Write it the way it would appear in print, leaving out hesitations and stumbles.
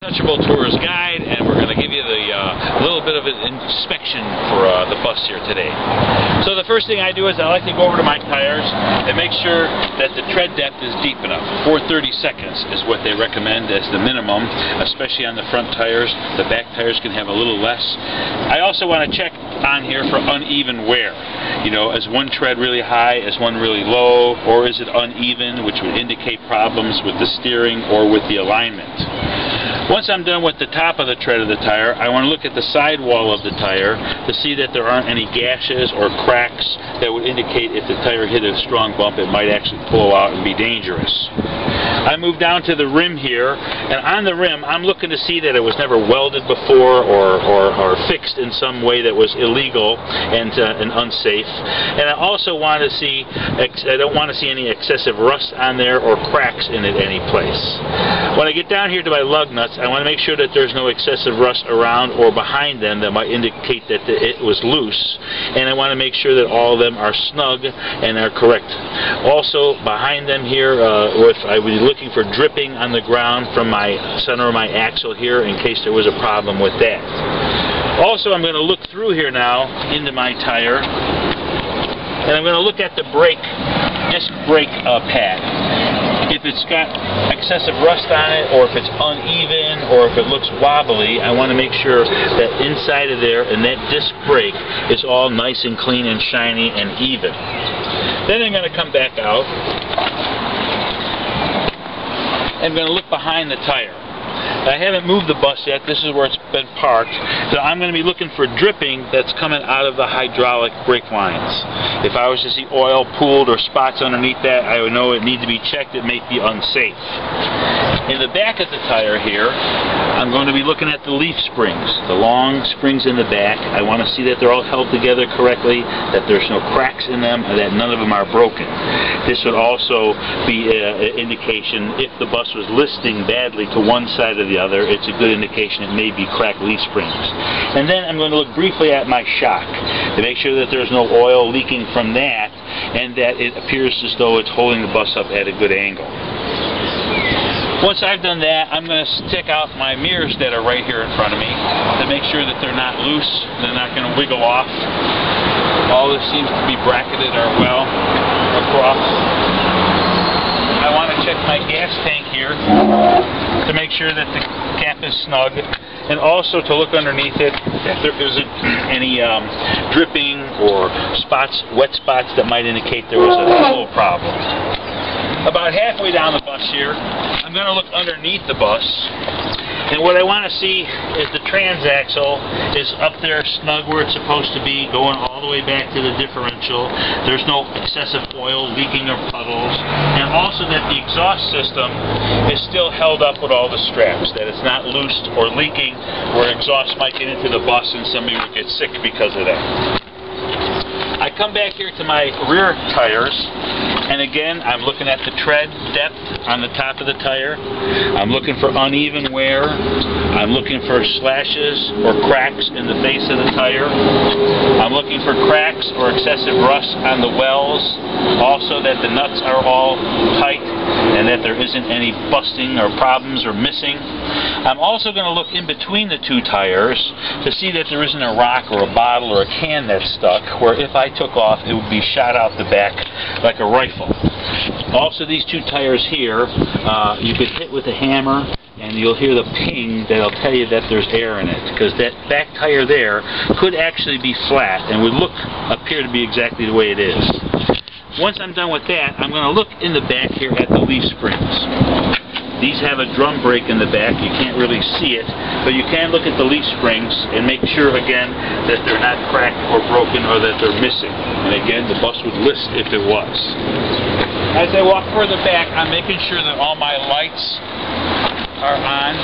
Touchable Tours Guide, and we're going to give you the little bit of an inspection for the bus here today. So the first thing I do is I like to go over to my tires and make sure that the tread depth is deep enough. 430 seconds is what they recommend as the minimum, especially on the front tires. The back tires can have a little less. I also want to check on here for uneven wear. You know, is one tread really high, is one really low, or is it uneven, which would indicate problems with the steering or with the alignment. Once I'm done with the top of the tread of the tire, I want to look at the sidewall of the tire to see that there aren't any gashes or cracks that would indicate if the tire hit a strong bump, it might actually pull out and be dangerous. I move down to the rim here, and on the rim I'm looking to see that it was never welded before or fixed in some way that was illegal and unsafe. And I also want to see, I don't want to see any excessive rust on there or cracks in it any place. When I get down here to my lug nuts, I want to make sure that there's no excessive rust around or behind them that might indicate that it was loose, and I want to make sure that all of them are snug and are correct. Also, behind them here, I would be looking for dripping on the ground from my center of my axle here in case there was a problem with that. Also, I'm going to look through here now into my tire, and I'm going to look at the disc brake pad. If it's got excessive rust on it, or if it's uneven, or if it looks wobbly, I want to make sure that inside of there and that disc brake is all nice and clean and shiny and even. Then I'm going to come back out. I'm going to look behind the tire. I haven't moved the bus yet. This is where it's been parked. So I'm going to be looking for dripping that's coming out of the hydraulic brake lines. If I was to see oil pooled or spots underneath that, I would know it needs to be checked. It may be unsafe. In the back of the tire here, I'm going to be looking at the leaf springs, the long springs in the back. I want to see that they're all held together correctly, that there's no cracks in them, and that none of them are broken. This would also be an indication if the bus was listing badly to one side or the other. It's a good indication it may be cracked leaf springs. And then I'm going to look briefly at my shock to make sure that there's no oil leaking from that and that it appears as though it's holding the bus up at a good angle. Once I've done that, I'm going to stick out my mirrors that are right here in front of me to make sure that they're not loose, they're not going to wiggle off. All this seems to be bracketed or well across. I want to check my gas tank here to make sure that the cap is snug, and also to look underneath it if there isn't any dripping or wet spots that might indicate there was a flow problem. About halfway down the bus here, I'm going to look underneath the bus, and what I want to see is the transaxle is up there snug where it's supposed to be, going all the way back to the differential. There's no excessive oil leaking or puddles, and also that the exhaust system is still held up with all the straps, that it's not loosed or leaking where exhaust might get into the bus and somebody would get sick because of that. I come back here to my rear tires, and again I'm looking at the tread depth on the top of the tire. I'm looking for uneven wear. I'm looking for slashes or cracks in the base of the tire. I'm looking for cracks or excessive rust on the wells. Also that the nuts are all tight and that there isn't any busting or problems or missing. I'm also going to look in between the two tires to see that there isn't a rock or a bottle or a can that's stuck, where if I took off it would be shot out the back like a rifle. Also, these two tires here, you could hit with a hammer and you'll hear the ping that'll tell you that there's air in it, because that back tire there could actually be flat and would appear to be exactly the way it is. Once I'm done with that, I'm going to look in the back here at the leaf springs. These have a drum brake in the back. You can't really see it, but you can look at the leaf springs and make sure again that they're not cracked or broken or that they're missing. And again, the bus would list if it was. As I walk further back, I'm making sure that all my lights are on.